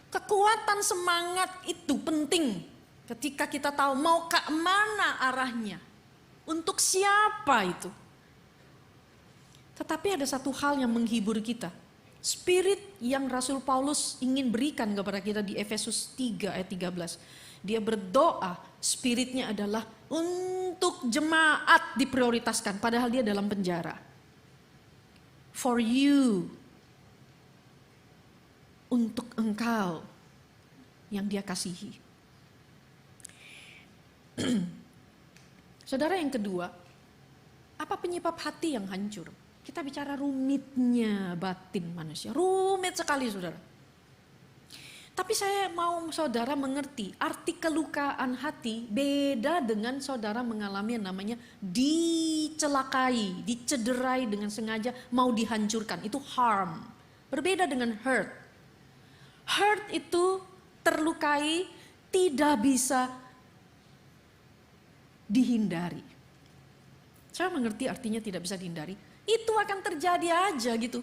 Kekuatan semangat itu penting ketika kita tahu mau ke mana arahnya, untuk siapa itu. Tetapi ada satu hal yang menghibur kita. Spirit yang Rasul Paulus ingin berikan kepada kita di Efesus 3 ayat 13. Dia berdoa, spiritnya adalah untuk jemaat diprioritaskan, padahal dia dalam penjara. For you, untuk engkau yang dia kasihi. Saudara, yang kedua, apa penyebab hati yang hancur? Kita bicara rumitnya batin manusia. Rumit sekali, saudara. Tapi saya mau saudara mengerti, arti kelukaan hati beda dengan saudara mengalami yang namanya dicelakai, dicederai dengan sengaja, mau dihancurkan. Itu harm. Berbeda dengan hurt. Hurt itu terlukai, tidak bisa dihindari. Saya mengerti artinya tidak bisa dihindari. Itu akan terjadi aja gitu.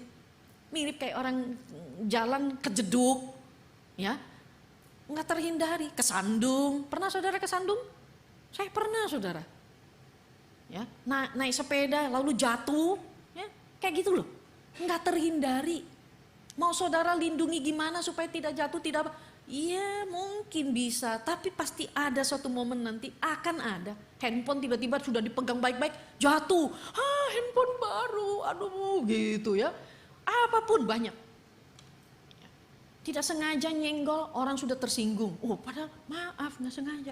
Mirip kayak orang jalan kejeduk. Ya, nggak terhindari, kesandung. Pernah saudara kesandung? Saya pernah, saudara. Ya, naik sepeda lalu jatuh, ya, kayak gitu loh. Nggak terhindari. Mau saudara lindungi gimana supaya tidak jatuh, tidak apa? Iya, mungkin bisa, tapi pasti ada suatu momen nanti akan ada. Handphone tiba-tiba sudah dipegang baik-baik, jatuh. Handphone baru, aduh gitu ya. Apapun banyak. Tidak sengaja nyenggol, orang sudah tersinggung. Oh, padahal maaf, nggak sengaja.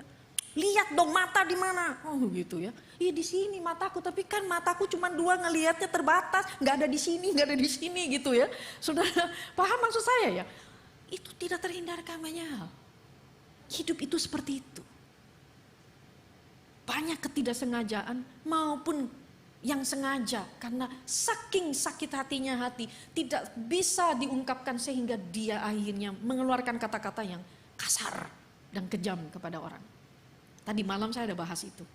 Lihat dong mata di mana? Oh, gitu ya. Iya, di sini mataku, tapi kan mataku cuma 2, ngelihatnya terbatas, nggak ada di sini, nggak ada di sini gitu ya. Sudah paham maksud saya ya? Itu tidak terhindarkan banyak hal. Hidup itu seperti itu. Banyak ketidaksengajaan maupun yang sengaja, karena saking sakit hatinya hati tidak bisa diungkapkan sehingga dia akhirnya mengeluarkan kata-kata yang kasar dan kejam kepada orang. Tadi malam saya ada bahas itu.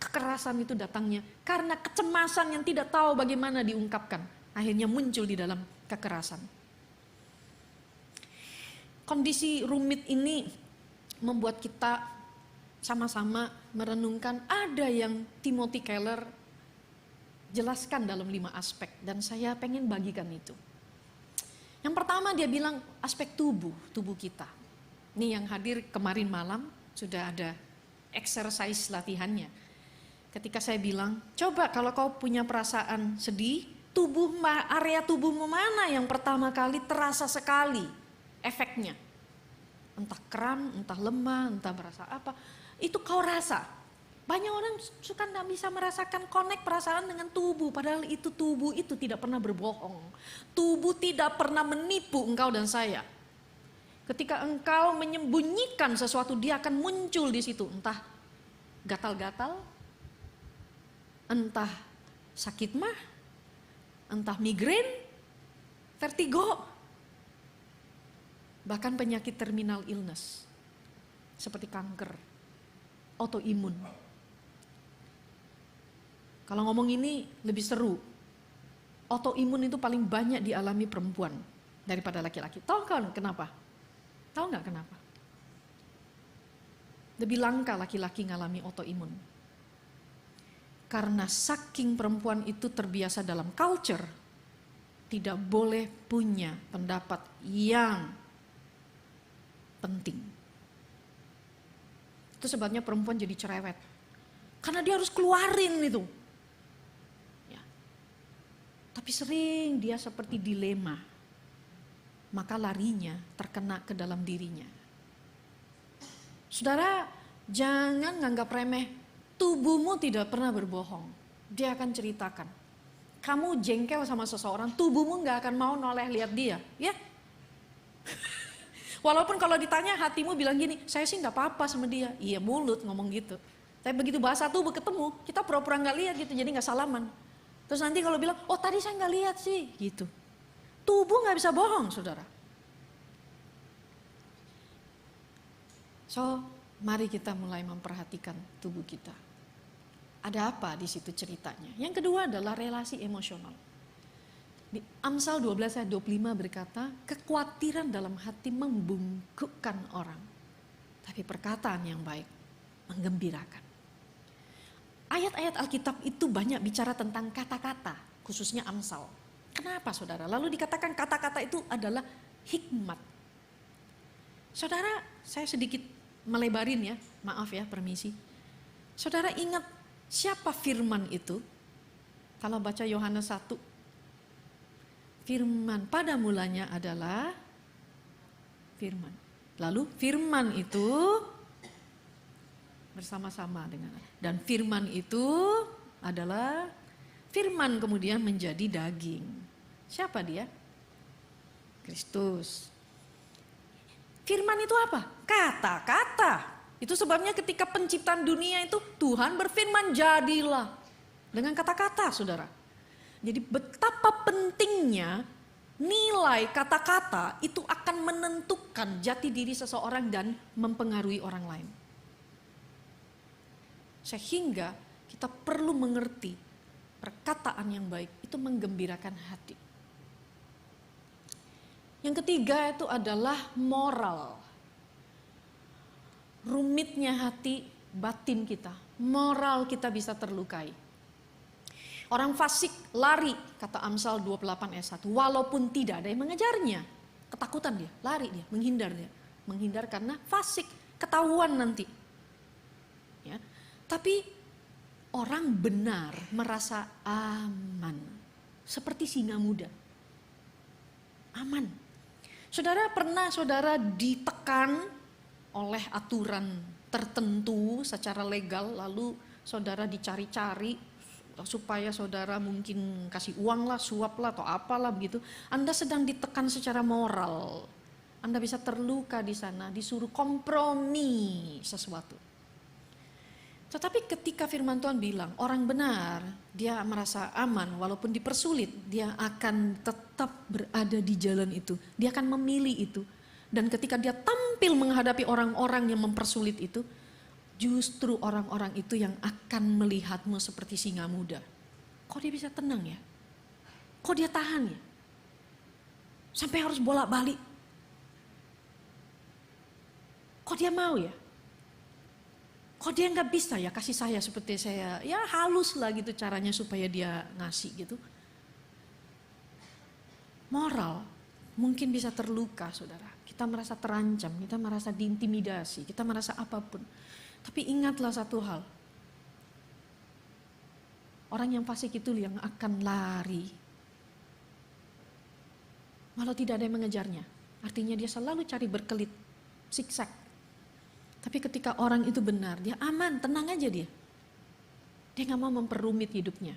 Kekerasan itu datangnya karena kecemasan yang tidak tahu bagaimana diungkapkan, akhirnya muncul di dalam kekerasan. Kondisi rumit ini membuat kita sama-sama merenungkan. Ada yang Timothy Keller jelaskan dalam 5 aspek, dan saya pengen bagikan itu. Yang pertama dia bilang aspek tubuh kita. Ini yang hadir kemarin malam sudah ada exercise latihannya. Ketika saya bilang, coba kalau kau punya perasaan sedih, area tubuhmu mana yang pertama kali terasa sekali efeknya? Entah kram, entah lemah, entah merasa apa, itu kau rasa. Banyak orang suka tidak bisa merasakan connect perasaan dengan tubuh. Padahal itu tubuh itu tidak pernah berbohong. Tubuh tidak pernah menipu engkau dan saya. Ketika engkau menyembunyikan sesuatu, dia akan muncul di situ. Entah gatal-gatal, entah sakit mah, entah migrain, vertigo. Bahkan penyakit terminal illness. Seperti kanker, autoimun. Kalau ngomong ini lebih seru. Autoimun itu paling banyak dialami perempuan daripada laki-laki. Tahu kan kenapa? Tahu nggak kenapa? Lebih langka laki-laki ngalami autoimun. Karena saking perempuan itu terbiasa dalam culture, tidak boleh punya pendapat yang penting. Itu sebabnya perempuan jadi cerewet. Karena dia harus keluarin itu. Tapi sering dia seperti dilema, maka larinya terkena ke dalam dirinya. Saudara, jangan nganggap remeh, tubuhmu tidak pernah berbohong. Dia akan ceritakan. Kamu jengkel sama seseorang, tubuhmu gak akan mau noleh lihat dia, ya. Walaupun kalau ditanya hatimu bilang gini, saya sih gak apa-apa sama dia. Iya, mulut ngomong gitu. Tapi begitu bahasa tubuh ketemu, kita pura-pura gak lihat gitu, jadi gak salaman. Terus nanti kalau bilang, oh tadi saya nggak lihat sih, gitu. Tubuh nggak bisa bohong, saudara. So, mari kita mulai memperhatikan tubuh kita. Ada apa di situ ceritanya? Yang kedua adalah relasi emosional. Di Amsal 12 ayat 25 berkata, kekhawatiran dalam hati membungkukkan orang, tapi perkataan yang baik menggembirakan. Ayat-ayat Alkitab itu banyak bicara tentang kata-kata, khususnya Amsal. Kenapa saudara? Lalu dikatakan kata-kata itu adalah hikmat. Saudara, saya sedikit melebarin ya, maaf ya, permisi. Saudara ingat siapa firman itu? Kalau baca Yohanes 1, firman pada mulanya adalah firman. Lalu firman itu bersama-sama dengan. Dan firman itu adalah firman kemudian menjadi daging. Siapa dia? Kristus. Firman itu apa? Kata-kata. Itu sebabnya ketika penciptaan dunia itu Tuhan berfirman jadilah. Dengan kata-kata, saudara. Jadi betapa pentingnya nilai kata-kata itu akan menentukan jati diri seseorang dan mempengaruhi orang lain. Sehingga kita perlu mengerti perkataan yang baik itu menggembirakan hati. Yang ketiga itu adalah moral. Rumitnya hati batin kita, moral kita bisa terlukai. Orang fasik lari, kata Amsal 28 ayat 1, walaupun tidak ada yang mengejarnya. Ketakutan dia, lari dia, menghindar dia. Menghindar karena fasik, ketahuan nanti. Ya. Tapi orang benar merasa aman. Seperti singa muda. Aman. Saudara pernah saudara ditekan oleh aturan tertentu secara legal, lalu saudara dicari-cari supaya saudara mungkin kasih uang lah, suap lah, atau apalah begitu. Anda sedang ditekan secara moral. Anda bisa terluka di sana, disuruh kompromi sesuatu. Tetapi ketika firman Tuhan bilang orang benar, dia merasa aman walaupun dipersulit, dia akan tetap berada di jalan itu. Dia akan memilih itu. Dan ketika dia tampil menghadapi orang-orang yang mempersulit itu, justru orang-orang itu yang akan melihatmu seperti singa muda. Kok dia bisa tenang ya? Kok dia tahan ya? Sampai harus bolak-balik. Kok dia mau ya? Kok dia nggak bisa ya kasih saya seperti saya? Ya halus lah gitu caranya supaya dia ngasih gitu. Moral mungkin bisa terluka, saudara. Kita merasa terancam, kita merasa diintimidasi, kita merasa apapun. Tapi ingatlah satu hal. Orang yang fasik itu yang akan lari. Walau tidak ada yang mengejarnya. Artinya dia selalu cari berkelit, siksak. Tapi ketika orang itu benar, dia aman, tenang aja dia. Dia gak mau memperumit hidupnya.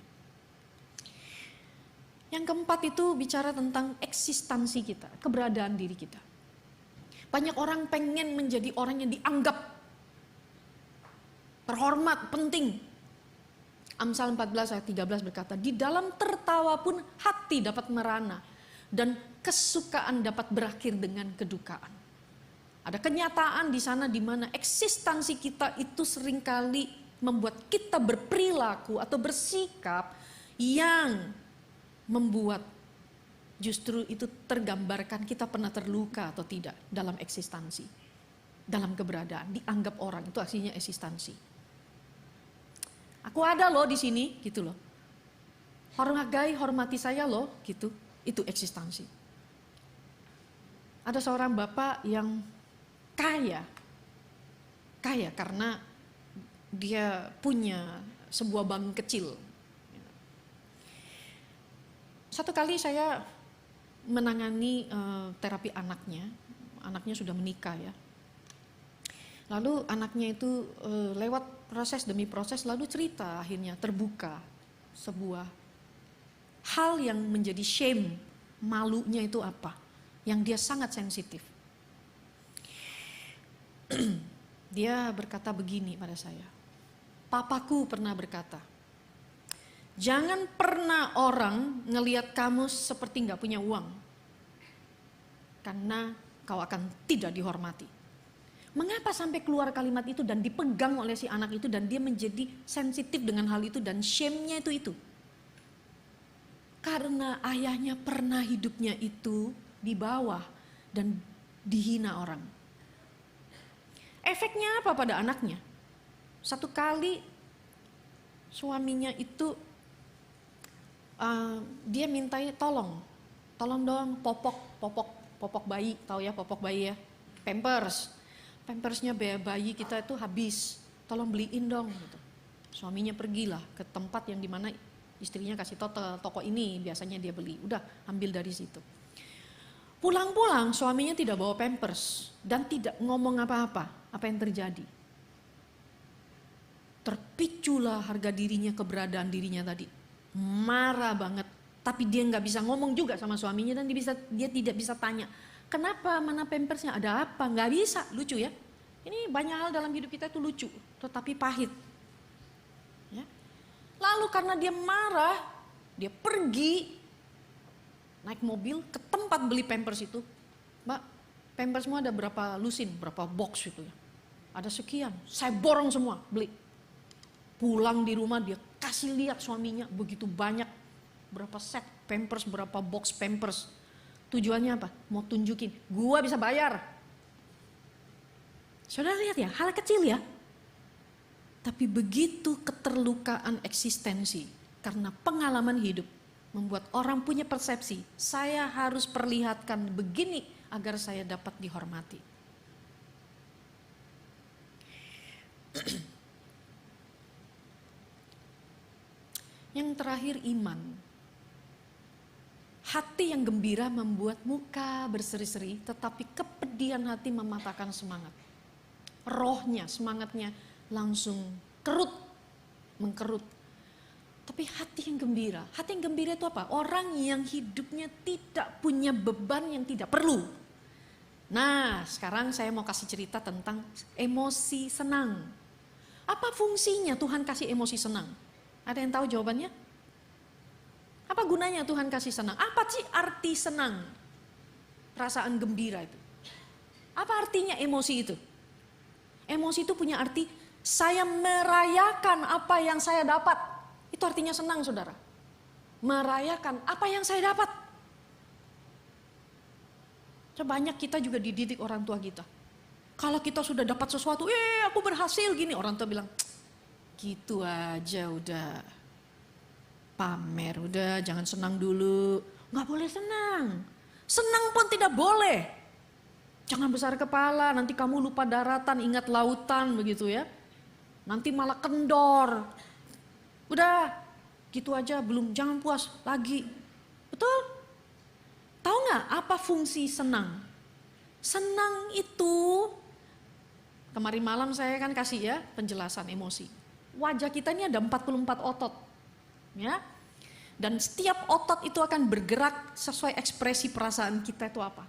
Yang keempat itu bicara tentang eksistensi kita, keberadaan diri kita. Banyak orang pengen menjadi orang yang dianggap terhormat, penting. Amsal 14 ayat 13 berkata, di dalam tertawa pun hati dapat merana. Dan kesukaan dapat berakhir dengan kedukaan. Ada kenyataan di sana di mana eksistensi kita itu seringkali membuat kita berperilaku atau bersikap yang membuat justru itu tergambarkan kita pernah terluka atau tidak dalam eksistensi. Dalam keberadaan, dianggap orang, itu artinya eksistensi. Aku ada loh di sini, gitu loh. Hargai, hormati saya loh, gitu. Itu eksistensi. Ada seorang bapak yang kaya karena dia punya sebuah bank kecil. Satu kali saya menangani terapi anaknya sudah menikah ya. Lalu anaknya itu lewat proses demi proses lalu cerita akhirnya terbuka sebuah hal yang menjadi shame, malunya itu apa, yang dia sangat sensitif. Dia berkata begini pada saya, papaku pernah berkata, jangan pernah orang ngelihat kamu seperti gak punya uang, karena kau akan tidak dihormati. Mengapa sampai keluar kalimat itu dan dipegang oleh si anak itu dan dia menjadi sensitif dengan hal itu dan shame-nya itu? Karena ayahnya pernah hidupnya itu di bawah dan dihina orang. Efeknya apa pada anaknya? Satu kali suaminya itu dia mintai tolong dong popok bayi, tahu ya popok bayi ya, pampersnya bayi kita itu habis, tolong beliin dong gitu. Suaminya pergilah ke tempat yang dimana istrinya kasih toko ini biasanya dia beli, udah ambil dari situ. Pulang-pulang suaminya tidak bawa pampers dan tidak ngomong apa-apa. Apa yang terjadi? Terpiculah harga dirinya, keberadaan dirinya tadi. Marah banget. Tapi dia nggak bisa ngomong juga sama suaminya dan dia tidak bisa tanya. Kenapa, mana pampersnya, ada apa? Nggak bisa, lucu ya. Ini banyak hal dalam hidup kita itu lucu, tetapi pahit. Ya. Lalu karena dia marah, dia pergi naik mobil ke tempat beli pampers itu. Mbak, pampersmu ada berapa lusin, berapa box itu ya? Ada sekian, saya borong semua, beli. Pulang di rumah dia kasih lihat suaminya begitu banyak, berapa set pampers, berapa box pampers. Tujuannya apa? Mau tunjukin, gua bisa bayar. Saudara lihat ya, hal kecil ya. Tapi begitu keterlukaan eksistensi karena pengalaman hidup membuat orang punya persepsi, saya harus perlihatkan begini agar saya dapat dihormati. Yang terakhir, iman. Hati yang gembira membuat muka berseri-seri, tetapi kepedihan hati mematahkan semangat. Rohnya, semangatnya langsung mengkerut. Tapi hati yang gembira itu apa? Orang yang hidupnya tidak punya beban yang tidak perlu. Nah, sekarang saya mau kasih cerita tentang emosi senang. Apa fungsinya Tuhan kasih emosi senang? Ada yang tahu jawabannya? Apa gunanya Tuhan kasih senang? Apa sih arti senang? Perasaan gembira itu. Apa artinya emosi itu? Emosi itu punya arti, saya merayakan apa yang saya dapat. Itu artinya senang, saudara. Merayakan apa yang saya dapat. Banyak kita juga dididik orang tua kita. Kalau kita sudah dapat sesuatu, aku berhasil gini. Orang tua bilang, gitu aja udah. Pamer, udah jangan senang dulu. Gak boleh senang. Senang pun tidak boleh. Jangan besar kepala, nanti kamu lupa daratan, ingat lautan begitu ya. Nanti malah kendor. Udah, gitu aja belum, jangan puas lagi. Betul? Tahu gak apa fungsi senang? Senang itu, kemarin malam saya kan kasih ya penjelasan emosi. Wajah kita ini ada 44 otot. Ya. Dan setiap otot itu akan bergerak sesuai ekspresi perasaan kita itu apa.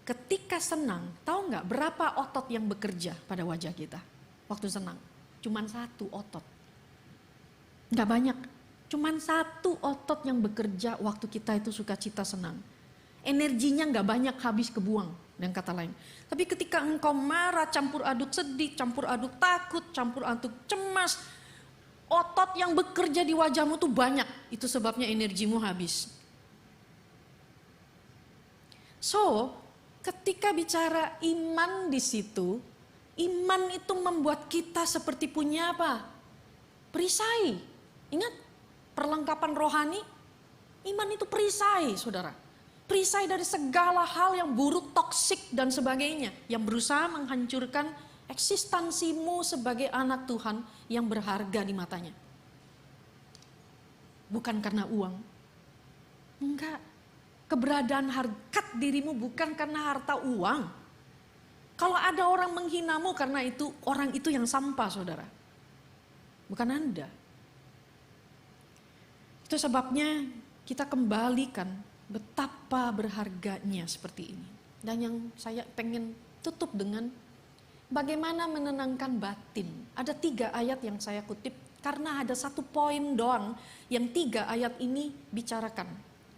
Ketika senang, tahu nggak berapa otot yang bekerja pada wajah kita waktu senang? Cuman satu otot. Nggak banyak, cuman satu otot yang bekerja waktu kita itu sukacita senang. Energinya nggak banyak habis kebuang, dengan kata lain. Tapi ketika engkau marah, campur aduk sedih, campur aduk takut, campur aduk cemas, otot yang bekerja di wajahmu tuh banyak. Itu sebabnya energimu habis. So, ketika bicara iman di situ, iman itu membuat kita seperti punya apa? Perisai. Ingat, perlengkapan rohani, iman itu perisai, saudara. Perisai dari segala hal yang buruk, toksik dan sebagainya, yang berusaha menghancurkan eksistensimu sebagai anak Tuhan yang berharga di matanya. Bukan karena uang. Enggak. Keberadaan harkat dirimu bukan karena harta uang. Kalau ada orang menghinamu karena itu, orang itu yang sampah, saudara. Bukan Anda. Itu sebabnya kita kembalikan betapa berharganya seperti ini. Dan yang saya pengen tutup dengan bagaimana menenangkan batin. Ada 3 ayat yang saya kutip karena ada 1 poin doang yang 3 ayat ini bicarakan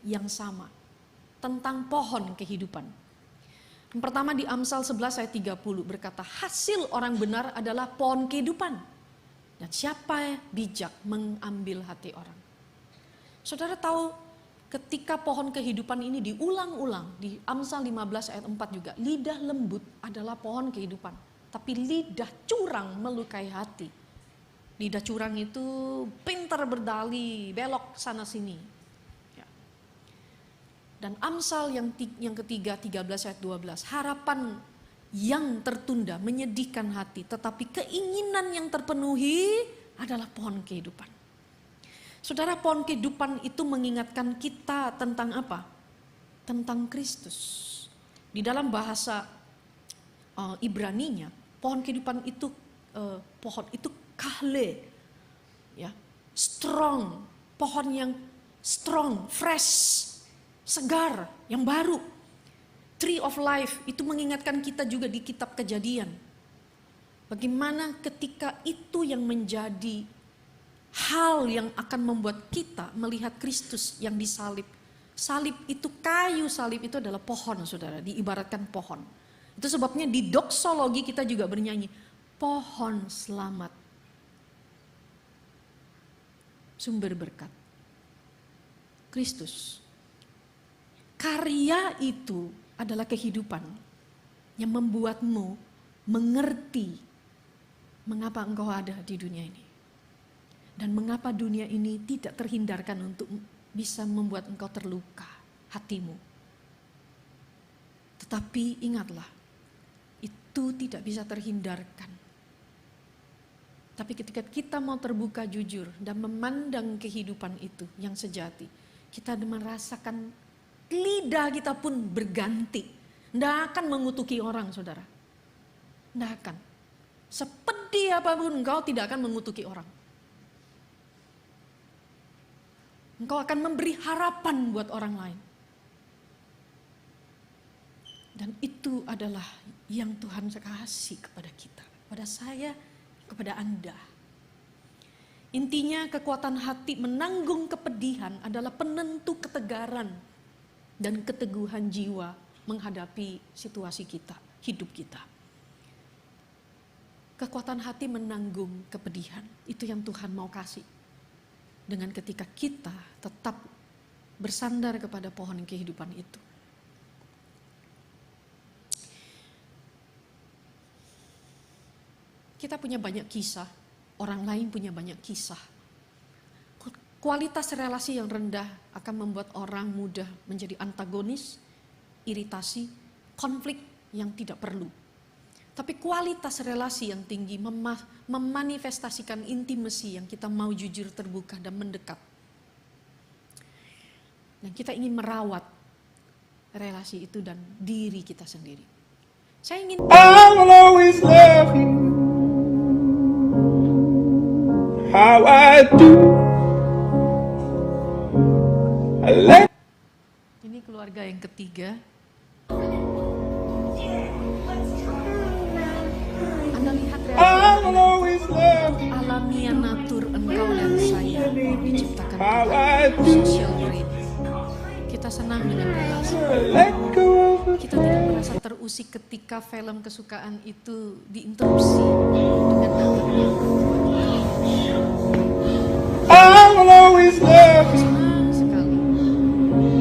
yang sama. Tentang pohon kehidupan. Yang pertama di Amsal 11 ayat 30 berkata, hasil orang benar adalah pohon kehidupan. Dan siapa bijak mengambil hati orang. Saudara tahu ketika pohon kehidupan ini diulang-ulang di Amsal 15 ayat 4 juga. Lidah lembut adalah pohon kehidupan. Tapi lidah curang melukai hati. Lidah curang itu pintar berdalih, belok sana sini. Ya. Dan Amsal yang ketiga 13 ayat 12. Harapan yang tertunda menyedihkan hati. Tetapi keinginan yang terpenuhi adalah pohon kehidupan. Saudara, pohon kehidupan itu mengingatkan kita tentang apa? Tentang Kristus. Di dalam bahasa Ibraninya, pohon kehidupan itu pohon itu kahle, ya, strong, pohon yang strong, fresh, segar, yang baru. Tree of life itu mengingatkan kita juga di kitab Kejadian. Bagaimana ketika itu yang menjadi hal yang akan membuat kita melihat Kristus yang disalib. Salib itu, kayu salib itu adalah pohon, saudara, diibaratkan pohon. Itu sebabnya di doksologi kita juga bernyanyi, pohon selamat, sumber berkat, Kristus. Karya itu adalah kehidupan yang membuatmu mengerti mengapa engkau ada di dunia ini. Dan mengapa dunia ini tidak terhindarkan untuk bisa membuat engkau terluka hatimu. Tetapi ingatlah, itu tidak bisa terhindarkan. Tapi ketika kita mau terbuka jujur dan memandang kehidupan itu yang sejati, kita merasakan lidah kita pun berganti. Tidak akan mengutuki orang, saudara. Tidak akan. Sepedih apapun engkau tidak akan mengutuki orang. Engkau akan memberi harapan buat orang lain. Dan itu adalah yang Tuhan kasih kepada kita, kepada saya, kepada Anda. Intinya kekuatan hati menanggung kepedihan adalah penentu ketegaran dan keteguhan jiwa menghadapi situasi kita, hidup kita. Kekuatan hati menanggung kepedihan, itu yang Tuhan mau kasih. Dengan ketika kita tetap bersandar kepada pohon kehidupan itu. Kita punya banyak kisah, orang lain punya banyak kisah. Kualitas relasi yang rendah akan membuat orang mudah menjadi antagonis, iritasi, konflik yang tidak perlu. Tapi kualitas relasi yang tinggi memanifestasikan intimasi yang kita mau jujur, terbuka, dan mendekat. Dan kita ingin merawat relasi itu dan diri kita sendiri. Saya ingin I will always love you how I do. Ini keluarga yang ketiga. Anda lihat I will always love you alamiah natur engkau dan saya diciptakan how Tuhan, I do. social brain. Kita senang dengan relasi. Let go of Kita tidak merasa terusik ketika film kesukaan itu diinterupsi dengan anaknya. I will always love you Senang sekali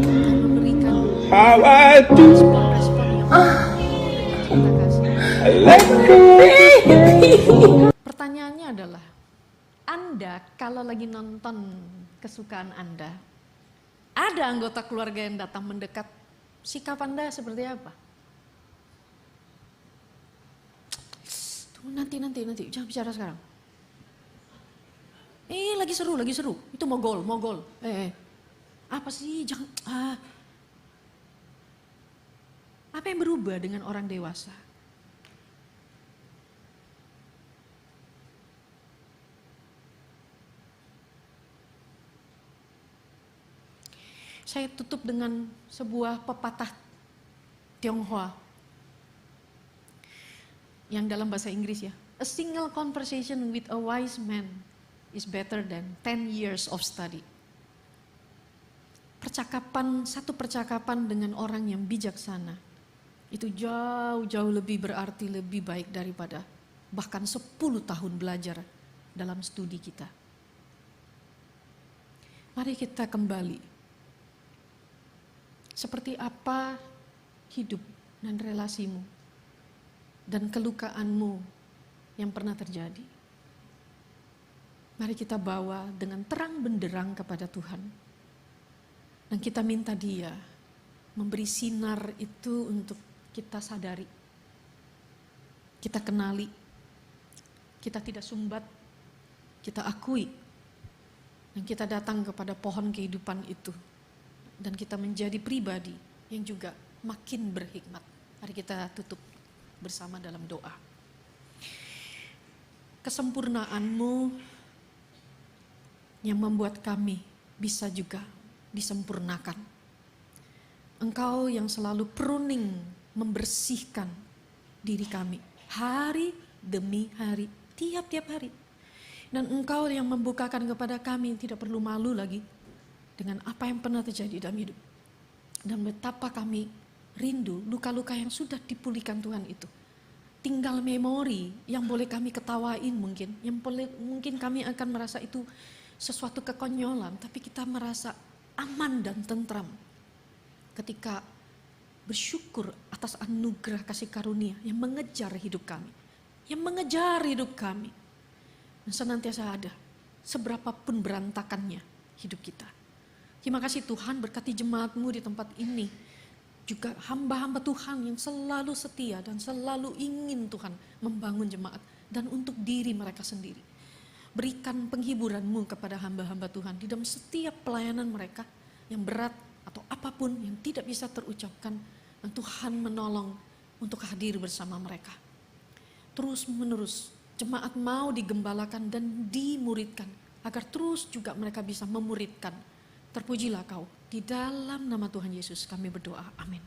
dan memberikan how I do. respon-respon yang kita kasih. Let go of you. Pertanyaannya adalah, Anda kalau lagi nonton kesukaan Anda, ada anggota keluarga yang datang mendekat, sikap Anda seperti apa? Tuh, nanti, jangan bicara sekarang. Lagi seru, itu mau gol. Apa sih, jangan, apa yang berubah dengan orang dewasa? Saya tutup dengan sebuah pepatah Tionghoa yang dalam bahasa Inggris ya. A single conversation with a wise man is better than 10 years of study. Satu percakapan dengan orang yang bijaksana itu jauh lebih berarti, lebih baik daripada bahkan 10 tahun belajar dalam studi kita. Mari kita kembali. Seperti apa hidup dan relasimu dan kelukaanmu yang pernah terjadi. Mari kita bawa dengan terang benderang kepada Tuhan. Dan kita minta Dia memberi sinar itu untuk kita sadari. Kita kenali. Kita tidak sumbat. Kita akui. Dan kita datang kepada pohon kehidupan itu. Dan kita menjadi pribadi yang juga makin berhikmat. Mari kita tutup bersama dalam doa. kesempurnaan-Mu yang membuat kami bisa juga disempurnakan. Engkau yang selalu pruning, membersihkan diri kami hari demi hari, tiap-tiap hari. Dan Engkau yang membukakan kepada kami tidak perlu malu lagi dengan apa yang pernah terjadi dalam hidup. Dan betapa kami rindu luka-luka yang sudah dipulihkan Tuhan itu. Tinggal memori yang boleh kami ketawain mungkin, yang mungkin kami akan merasa itu sesuatu kekonyolan, tapi kita merasa aman dan tentram ketika bersyukur atas anugerah kasih karunia yang mengejar hidup kami, dan senantiasa ada, seberapa pun berantakannya hidup kita. Terima kasih Tuhan, berkati jemaat-Mu di tempat ini, juga hamba-hamba Tuhan yang selalu setia dan selalu ingin Tuhan membangun jemaat dan untuk diri mereka sendiri. Berikan penghiburan-Mu kepada hamba-hamba Tuhan di dalam setiap pelayanan mereka yang berat atau apapun yang tidak bisa terucapkan, dan Tuhan menolong untuk hadir bersama mereka. Terus menerus jemaat mau digembalakan dan dimuridkan agar terus juga mereka bisa memuridkan. Terpujilah Kau, di dalam nama Tuhan Yesus kami berdoa, amin.